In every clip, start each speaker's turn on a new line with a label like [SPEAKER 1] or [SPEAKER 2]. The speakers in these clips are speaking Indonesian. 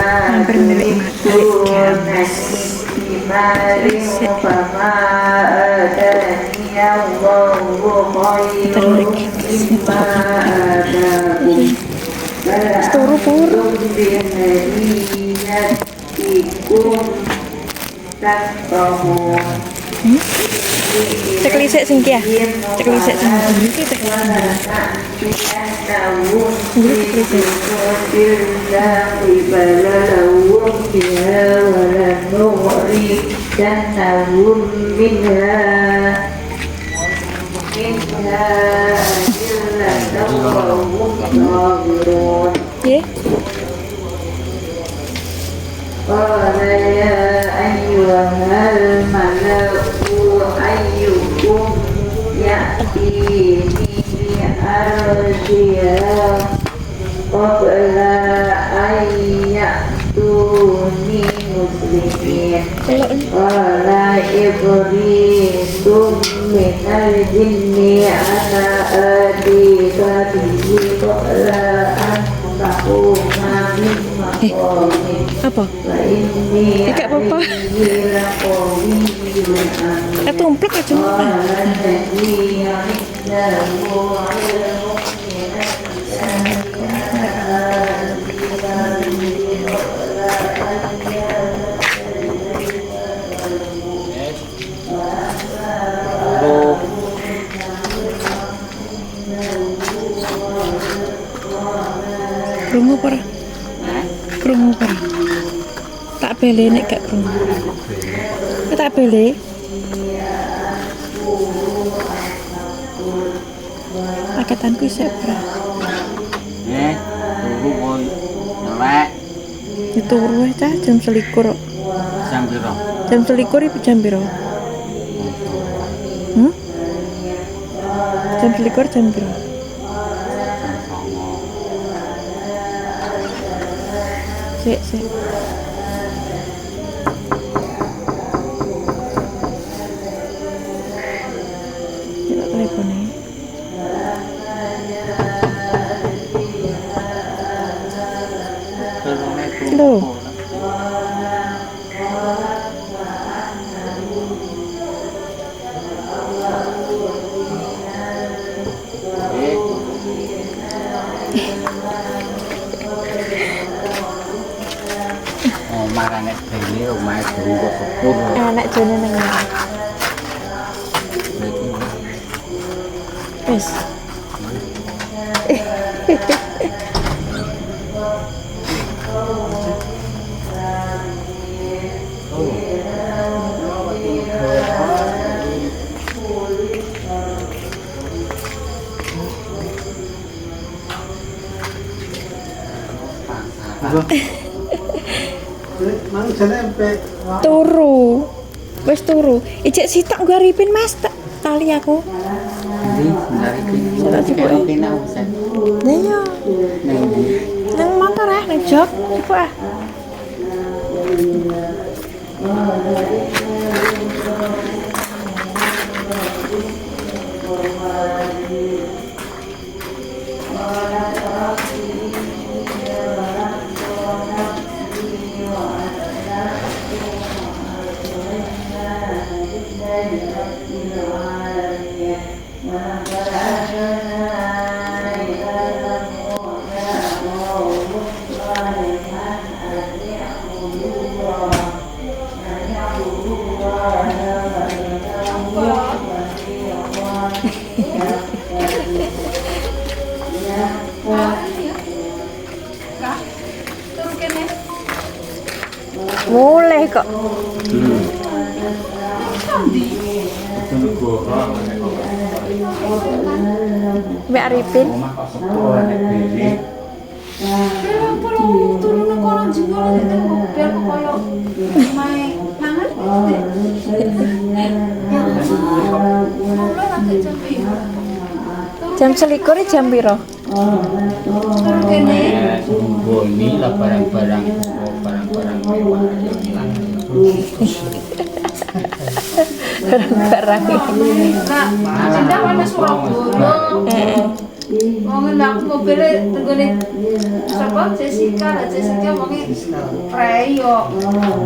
[SPEAKER 1] hampir milik ganas. Turu-turu. Ceklisik sing ki ya. Ceklisik sing iki
[SPEAKER 2] Qala ya ayyuhal mala'u ayyukum ya'tini bi ardiha qabla an ya'tuni muslimin. Qala ibritum minal jinni ana atika bihi qabla an taquma min maqami.
[SPEAKER 1] apa? Tidak apa-apa. Tumplek aja. Krungu apa? Krungu apa? Tak beli nek gak krungu. Tak beli. Paketanku isih ora.
[SPEAKER 3] Turu kowe. Elek.
[SPEAKER 1] Dituru wis cah jam 21.
[SPEAKER 3] Jam piro?
[SPEAKER 1] Jam 21 iki jam piro? Jam 21 jam piro? Sik. Ya teleponnya. Loh.
[SPEAKER 3] Marane dene omahe guru kok sepur.
[SPEAKER 1] Anak jane nang wis. Turu. Wis turu. Ijek sitok garipin Mas tali aku.
[SPEAKER 3] Ndi dari iki.
[SPEAKER 1] Tak cukup. Lah yo. Nang motor nang jog cukup Boleh kok. Mbak Arifin. Jam selikur jam piro?
[SPEAKER 3] Ini lah barang-barang mewah yang hilang.
[SPEAKER 1] Barang-barang.
[SPEAKER 4] Cinta mana Surabaya?
[SPEAKER 2] Wong lak mobilnya tenggone sapa Jessica wonge prei yo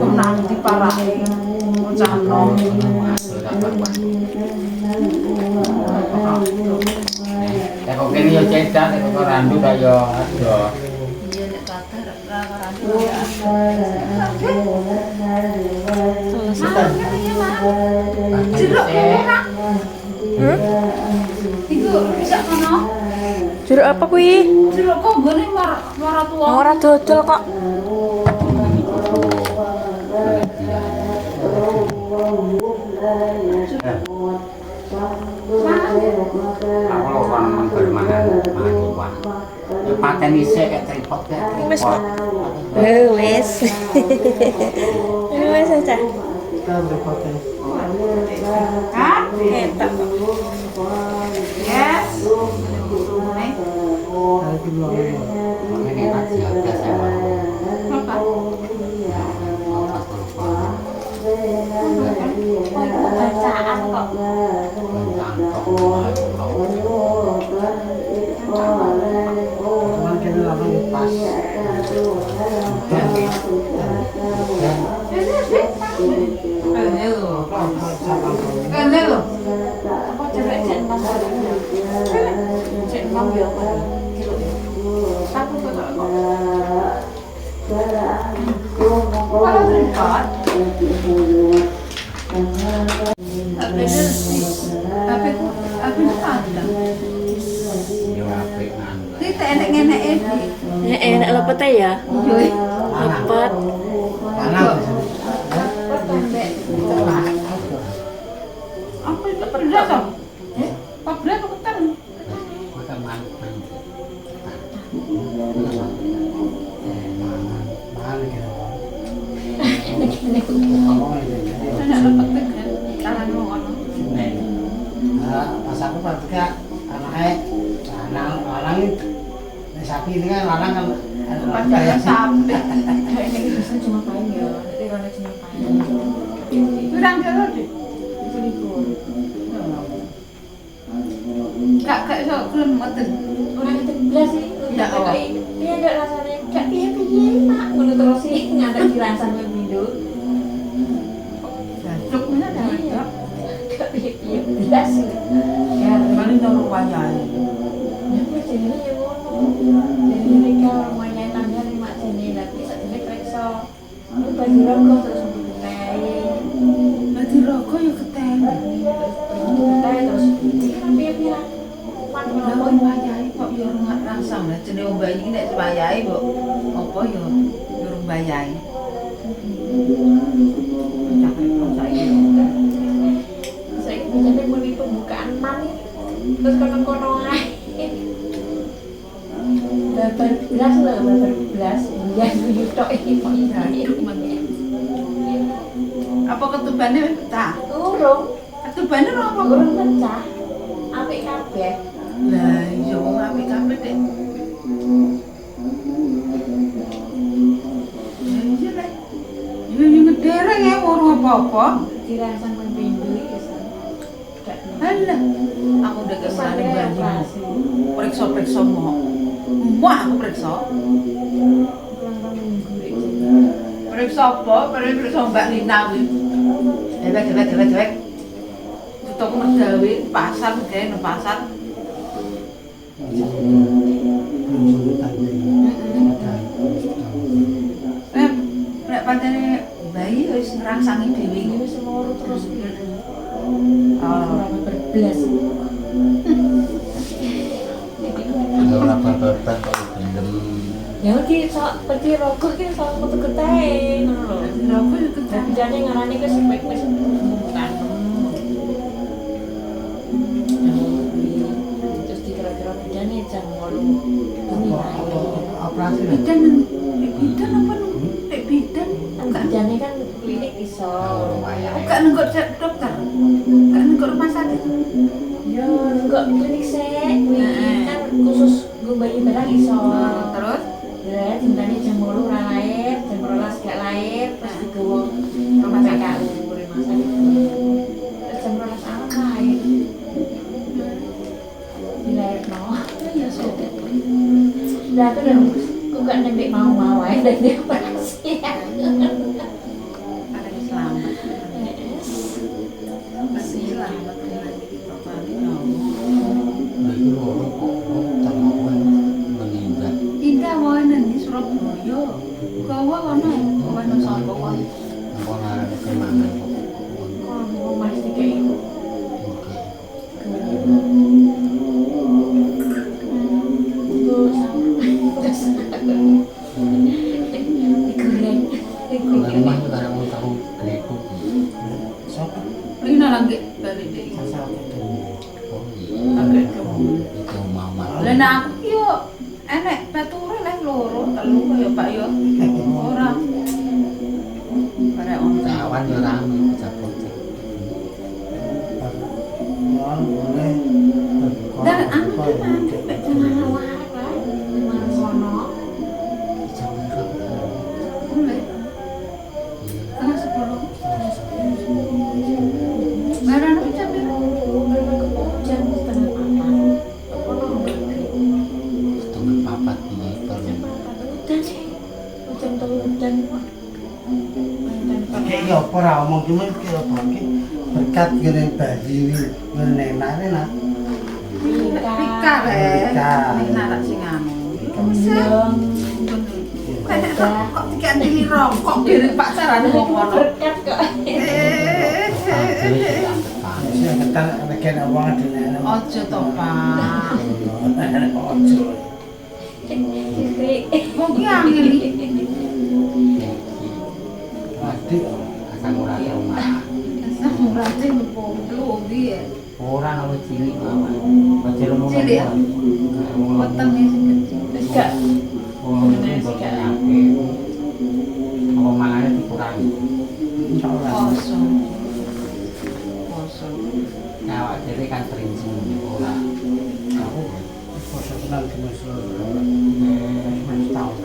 [SPEAKER 2] menang diparahi. Cano.
[SPEAKER 3] Nek kok kene yo cedak nek kok randu ta yo ado.
[SPEAKER 2] Iya nek kata ra randu ya. Jeruk ora. Iku bisa kono.
[SPEAKER 1] Jeruk apa kuwi?
[SPEAKER 2] Jeruk kok gone marah tuwa.
[SPEAKER 1] Ora dodol kok.
[SPEAKER 3] Aku lho kan mangkel mangan uang. Ya paten isih kayak tripod kayak
[SPEAKER 1] Wis
[SPEAKER 3] tripod.
[SPEAKER 1] kok. Wis. Wis aja.
[SPEAKER 2] Kan?
[SPEAKER 1] Etak kok.
[SPEAKER 2] Yes.
[SPEAKER 3] Ini pasti ada sama.
[SPEAKER 2] Apa?
[SPEAKER 1] Bacaan kok.
[SPEAKER 2] Kene lho. Apa cewek cek nang cek nang yo apa? Satu kok. Kalau terikat, tapi ada.
[SPEAKER 3] Yo apik nang.
[SPEAKER 2] Kita enak-enak ini.
[SPEAKER 1] Enak lepet ya?
[SPEAKER 2] Yoi.
[SPEAKER 1] Lepet.
[SPEAKER 2] Apa itu berat toh? Apa berat apa ketan?
[SPEAKER 3] Kita mangan.
[SPEAKER 2] Enak lepet kan? Cara ngono.
[SPEAKER 4] Pas aku praktika anaknya lanang ini sapi ini kan lanang kan
[SPEAKER 2] Padahal sampai.
[SPEAKER 1] Ini bisa cuma paling ya. Ini kalau cuma paling.
[SPEAKER 2] Kurang kalo deh.
[SPEAKER 1] Itu libur.
[SPEAKER 2] Kak iso kelem mboten.
[SPEAKER 1] Orang itu belas sih.
[SPEAKER 2] Ya, oh.
[SPEAKER 1] Dia ada rasanya gak piye-piye mak. Ngono terus sih ngadek dirasan nang bindo.
[SPEAKER 2] Cuk mana dah itu?
[SPEAKER 1] Gak piye-piye belas.
[SPEAKER 2] Ya, paling nang wayahe.
[SPEAKER 1] Ya wis jenenge ya ngono. Jadi mereka rumahnya tangga mak jenenge tapi sakjane periksa. Lu baju rokok terus mulai.
[SPEAKER 2] Dadi rokok yo ketemu.
[SPEAKER 1] Terus piye-piye.
[SPEAKER 2] Lawan wayahe kok yo ora rasam lah jenenge wong bayi iki nek wayahe kok apa yo durung wayahe.
[SPEAKER 1] Saya jadi muni pembukaan man terus kono-kono ae. Babar belas lho, babar belas. Ya tok iki kok hidup meneh.
[SPEAKER 2] Apa ketubane wis pecah?
[SPEAKER 1] Urung,
[SPEAKER 2] Ketubane ora apa kok?
[SPEAKER 1] urung pecah. Apik kabeh.
[SPEAKER 2] Lah iya wong apik kabeh dek. Ya iya lah. Yo ngedereng ya ora apa-apa.
[SPEAKER 1] Dirasan pun pindu iki san.
[SPEAKER 2] Alah, aku udah gak berani
[SPEAKER 1] Sampai
[SPEAKER 2] bantu.
[SPEAKER 1] operasi.
[SPEAKER 2] Periksa mau. Wah, aku periksa.
[SPEAKER 1] Kurang minggu iki.
[SPEAKER 2] Periksa apa? Periksa Mbak Lina kuwi. Dewek. Tutuk gawe pasar gawe nang pasar. Nek pancene bayi wis ngrangsangi dhewe
[SPEAKER 1] Ini
[SPEAKER 2] iki.
[SPEAKER 1] wis loro terus gitu.
[SPEAKER 2] Oh.
[SPEAKER 1] Berbelas.
[SPEAKER 3] Ya ora apa-apa kok gendem.
[SPEAKER 1] Ya iki sak pergi rokok ki sak metu getahe ngono lho.
[SPEAKER 2] Rokok yo ketemu.
[SPEAKER 1] Tapi jane ngarani wis wis bukan. Terus dikira-kira bedane jam 8. Ini
[SPEAKER 4] operasi
[SPEAKER 2] Bidan apa nu? Bidan
[SPEAKER 1] kan bedane kan klinik iso.
[SPEAKER 2] Enggak nenggok dokter. Enggak nenggok rumah sakit.
[SPEAKER 1] Ya enggak klinik sek kuwi kan khusus nggo bayi barang iso.
[SPEAKER 2] Terus
[SPEAKER 1] Ya jentane jam 8 ora lahir, jam 12 gak lahir, terus digawa rumah PKU rumah sakit. Terus jam 12 awal lahir. Dilahirno. ada di operasi.
[SPEAKER 2] Ada selamat. Masih selamat lagi bapaknya ngomong.
[SPEAKER 3] Nah itu loro kok temen meninggal.
[SPEAKER 2] Indah mau di Surabaya. Kawa kono, kawa no sapa kon.
[SPEAKER 3] Apa ngarep kemangan kok.
[SPEAKER 1] Kalau masih kayak itu.
[SPEAKER 3] Oke.
[SPEAKER 1] Digoreng.
[SPEAKER 3] Kalau rumah juga ada mau tahu greku.
[SPEAKER 4] Siapa?
[SPEAKER 2] Lagi nang balik deh.
[SPEAKER 4] Sasa itu.
[SPEAKER 3] Oh iya. Itu mama.
[SPEAKER 2] Lah nek aku ki yo enek bature lek loro, telu kaya Pak yo. Ora. Pada on
[SPEAKER 3] Cawan yo rame bocah-bocah.
[SPEAKER 4] Mohon boleh.
[SPEAKER 2] dan aku ki mandek mek
[SPEAKER 1] Marah-marah kan. Marah sono.
[SPEAKER 3] Jam berapa?
[SPEAKER 2] mulai tengah 10. Barang aku jam berapa?
[SPEAKER 1] Jam setengah 4. Apa nomor?
[SPEAKER 3] Setengah papat ini perlu.
[SPEAKER 1] Hujan sih. Hujan tuh hujan kok.
[SPEAKER 4] Kayak apa ora omong cuma kira apa iki berkat gene bayi ngene enak.
[SPEAKER 2] Pika le.
[SPEAKER 4] Pika.
[SPEAKER 2] Nek narak sing anu.
[SPEAKER 1] Kemudian
[SPEAKER 2] Kayak kok diganti ni rokok dari pacaran wong ngono.
[SPEAKER 1] berkat kok.
[SPEAKER 3] Jadi diangkat Pak.
[SPEAKER 4] Sing ketan nek wong adene.
[SPEAKER 2] Ojo to, Pak.
[SPEAKER 4] Ojo.
[SPEAKER 2] Wong ki angel iki.
[SPEAKER 4] Adik
[SPEAKER 3] Asal murah rumah.
[SPEAKER 2] Samurate pomplo piye?
[SPEAKER 3] Ora ono cilik mawon. Kecil mulu.
[SPEAKER 2] Cilik ya? Wetenge sing kecil.
[SPEAKER 1] Terus gak
[SPEAKER 3] Wong itu nyampe. Apa mangane dikurangi.
[SPEAKER 4] insyaallah.
[SPEAKER 2] Kosong. Kosong.
[SPEAKER 3] Awak dhewe kan prinsip ora.
[SPEAKER 4] Aku foto kenal di Mesir. Tahun.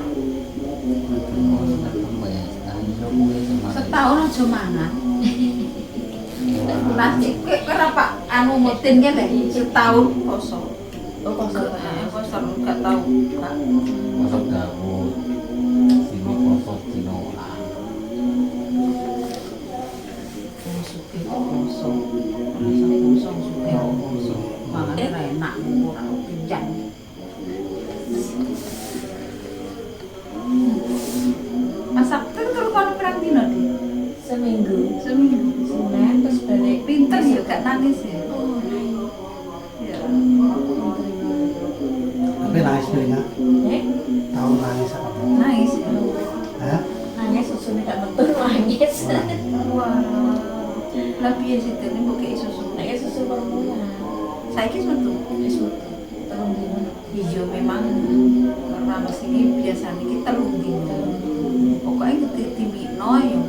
[SPEAKER 2] Setahun aja mangan. Nasi kowe ora Pak anu mutin kene setahun kosong.
[SPEAKER 1] oh kosong.
[SPEAKER 2] Kosong gak tau. Kak.
[SPEAKER 3] Kosok Dawud. Sini kosok Cinola.
[SPEAKER 2] Suke kosong. Kosong suke kosong. Mangan ora enak ora pinjang. Masak terus kon perang dino di
[SPEAKER 1] Seminggu.
[SPEAKER 2] seminggu.
[SPEAKER 1] Senin terus balik.
[SPEAKER 2] Pinter ya gak nangis ya.
[SPEAKER 1] Oh, nangis.
[SPEAKER 2] Ya.
[SPEAKER 4] Tapi nangis belinya. Tahu nangis apa?
[SPEAKER 2] Nangis ya.
[SPEAKER 4] Hah?
[SPEAKER 1] Nangis susunya gak betul nangis.
[SPEAKER 2] Wah. Lah piye sih dene mbok kei susu.
[SPEAKER 1] Nangis susu permulaan.
[SPEAKER 2] Saiki metu.
[SPEAKER 1] Wis metu. Telung dino.
[SPEAKER 2] Iya memang karena mesti biasanya kita dino. Pokoknya kita timbikno yo.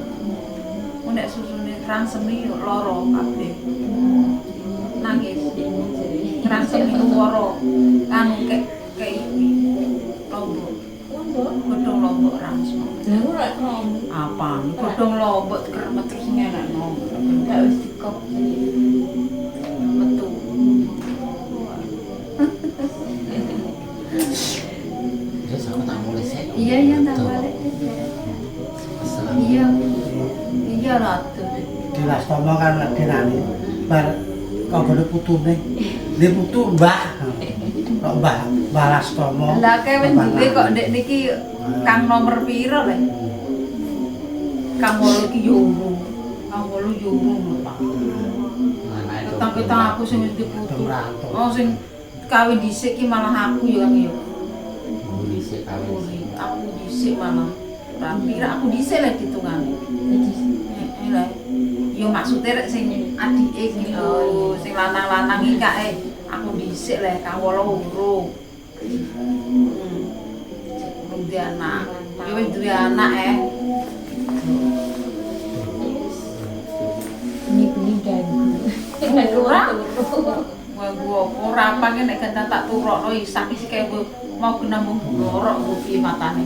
[SPEAKER 2] Mun nek susune rangseme yo loro kabeh. Nangis. Rangseme loro. Kan kayak iki. Lombok.
[SPEAKER 1] Lombok.
[SPEAKER 2] Godhong lombok rangsem.
[SPEAKER 1] Lah ora krom.
[SPEAKER 2] Apa? Godhong lombok keremet terus ngenekno.
[SPEAKER 1] Gak wis dikop.
[SPEAKER 2] Metu.
[SPEAKER 3] Dia sama tak mulai sih.
[SPEAKER 2] Iya iya tak balik.
[SPEAKER 3] Assalamualaikum.
[SPEAKER 2] Iya. Iya ratu.
[SPEAKER 4] Di Lastomo kan dinani. Bar kok gede putune. Dia putu Mbah. Kok Mbah Lastomo.
[SPEAKER 2] Lah kewen duwe kok ndek niki kang nomor piro le? Kang 8 ki yo urung. Kang 8 yo urung lho, Pak.
[SPEAKER 3] Mana itu?
[SPEAKER 2] Ketang-ketang aku sing wis diputu.
[SPEAKER 4] Merantau.
[SPEAKER 2] Oh sing kawin dhisik ki malah aku yo Kang yo.
[SPEAKER 3] Buri sih kawin.
[SPEAKER 2] Aku dhisik malah. Tapi aku dhisik le ditungane.
[SPEAKER 1] Jadi
[SPEAKER 2] Lah. Yo maksudnya rek sing adike iki lho, sing lanang-lanang iki kae aku dhisik le Kang 8 urung. Urung di anak. Yo wis duwe anak
[SPEAKER 1] ini ganggu.
[SPEAKER 2] Ora. Wah gua ora apa nek ganteng tak turokno isak iki kaya mau kenambung blorok ku piye matane.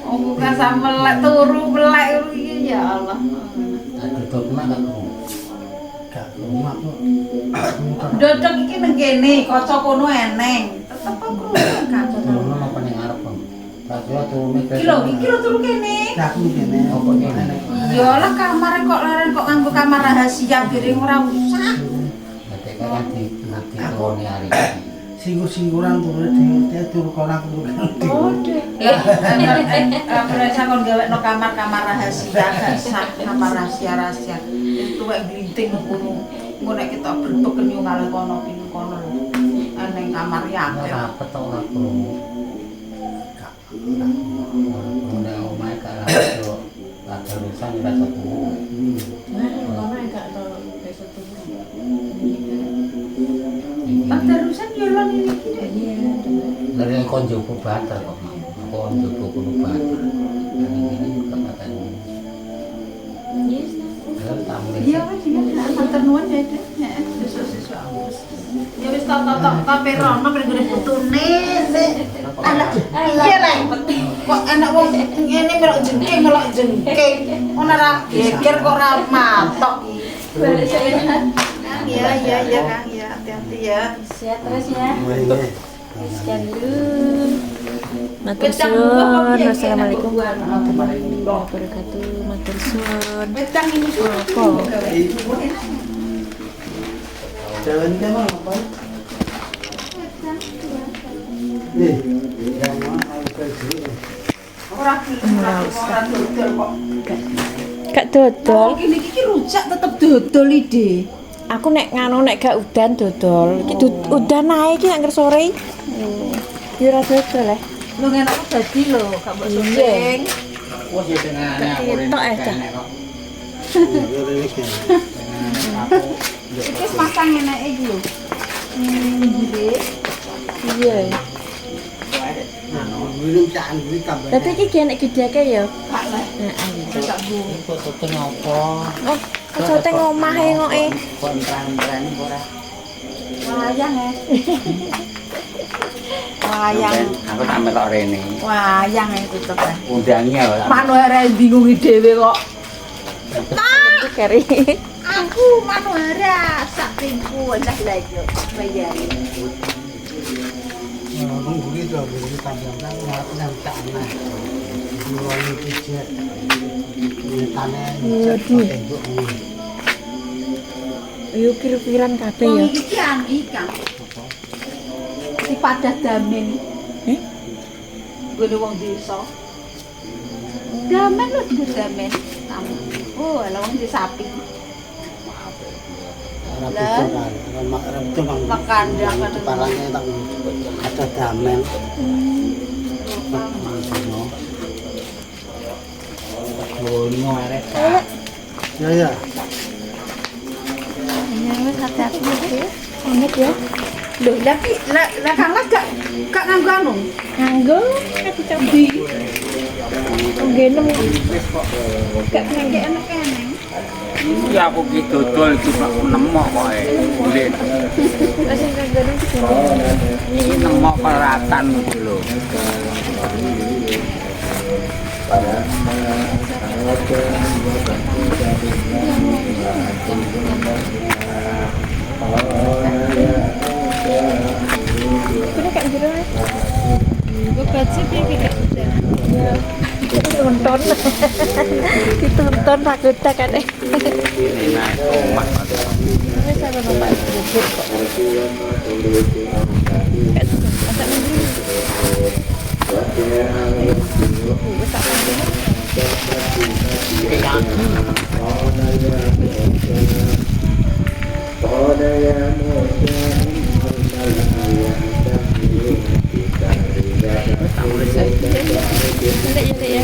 [SPEAKER 2] Oh bukan melek turu melek iki ya Allah.
[SPEAKER 3] Tak duduk mak kan.
[SPEAKER 4] Gak rumah kok.
[SPEAKER 2] Dodok iki nang kene, kaca kono eneng. Tetep aku kan.
[SPEAKER 3] Turun apa ning ngarep, Bang? Tak kira turune
[SPEAKER 2] Iki lho turu kene.
[SPEAKER 4] Nah, aku kene.
[SPEAKER 3] Apa kene?
[SPEAKER 2] Iyalah kamar kok leren kok nganggo kamar rahasia piring ora usah.
[SPEAKER 3] Dadi kan nanti turune hari iki.
[SPEAKER 4] Singgur-singguran turun di turu kono aku turu kanthi.
[SPEAKER 1] Oh, deh.
[SPEAKER 2] Berasa kon gawekno kamar-kamar rahasia, gak sah kamar rahasia-rahasia. Itu wae glinting ngono. Engko nek kita berbek nyungal kono pinu kono. Neng kamar ya akeh.
[SPEAKER 3] Rapet to ora krungu. Ora omahe karo yo. Lah terusan ora satu.
[SPEAKER 1] Nah, mama enggak tahu besok tuh.
[SPEAKER 2] Tak terusan yo lan ini iki.
[SPEAKER 1] Iya,
[SPEAKER 3] Dari kon jopo bater kok. Kon jopo kuno bater. Ini juga kata ini.
[SPEAKER 1] yes.
[SPEAKER 3] Kalau tamu
[SPEAKER 2] Iya wis ya matur nuwun ya. Heeh, sesuk-sesuk. Ya wis tok-tok kape rono mrene putune. Anak iya lah. Kok anak wong ngene melok jengking. Ono ra geger kok ora matok iki.
[SPEAKER 1] Balik saya.
[SPEAKER 2] Iya Kang ya, hati-hati ya.
[SPEAKER 1] Sehat terus ya.
[SPEAKER 4] Iya.
[SPEAKER 1] Sekian dulu. Matur suwun. Wassalamualaikum warahmatullahi wabarakatuh. Matur suwun.
[SPEAKER 2] Wedang ini
[SPEAKER 1] Apa?
[SPEAKER 4] Jalan ke mana, Pak? Nih, yang mana aku kerja?
[SPEAKER 2] ora gelem ora dodol kok.
[SPEAKER 1] Gak dodol.
[SPEAKER 2] Kene iki rujak tetep dodol ide.
[SPEAKER 1] Aku nek nganu nek gak udan dodol. Iki udan ae iki nek sore. Ya ora dodol ya.
[SPEAKER 2] Lu ngenak dadi lho, gak mbok syuting.
[SPEAKER 3] wis ya tengahane aku rene.
[SPEAKER 1] Ketok aja.
[SPEAKER 4] Iya, ini kan.
[SPEAKER 2] Iki masang enake iki lho. Pinggire.
[SPEAKER 1] Iya.
[SPEAKER 4] Minum caan ini tambah.
[SPEAKER 1] Tapi iki genek gedeke ya.
[SPEAKER 2] Gak lah.
[SPEAKER 1] Heeh.
[SPEAKER 2] Gak bu.
[SPEAKER 3] Kok syuting apa?
[SPEAKER 1] Oh, cote ngomahe ngoke.
[SPEAKER 3] Kontran-kontran ora.
[SPEAKER 2] Wayang ya. Wayang.
[SPEAKER 3] Aku tak melok rene.
[SPEAKER 2] Wayang ya tetep.
[SPEAKER 3] Undangi ya.
[SPEAKER 2] Manuhara bingung dhewe kok.
[SPEAKER 1] Bentuk kari.
[SPEAKER 2] Aku Manuhara saktingku cah lagi bayari.
[SPEAKER 4] Ngomong begitu, begitu tambahkan yang caan nah. Dua ini pijet. Ini tanah.
[SPEAKER 1] Waduh. Ayo kira-kiran kabeh ya.
[SPEAKER 2] Iki ikan. Si padah damen.
[SPEAKER 1] Eh?
[SPEAKER 2] Gue wong desa. Damen lho damen. Tamu. Oh, ala wong di sapi. Makan jangan
[SPEAKER 4] Parangnya tak ada damen.
[SPEAKER 3] Bongo arek.
[SPEAKER 4] Ya ya.
[SPEAKER 1] Ya wis hati-hati ya. Amit ya.
[SPEAKER 2] Loh, tapi lah Kang Las gak nganggo anu.
[SPEAKER 1] Nganggo nek dicobi. Nggenem.
[SPEAKER 2] Gak ngangge enek-enek.
[SPEAKER 3] Ya aku ki dodol iki Pak nemok kok e. Kulit.
[SPEAKER 1] Wis nggenem iki.
[SPEAKER 3] Nemok peratan iki lho.
[SPEAKER 1] Kuwi kak jero.
[SPEAKER 2] Gue baca piye gak udah.
[SPEAKER 1] Ya. Ditonton. Ditonton ragoda kan.
[SPEAKER 3] Ini naik omah.
[SPEAKER 1] Wis ana bapak bubur kok. Masak mandiri. Wis tak
[SPEAKER 3] Tak boleh saya.
[SPEAKER 1] Nanti ya.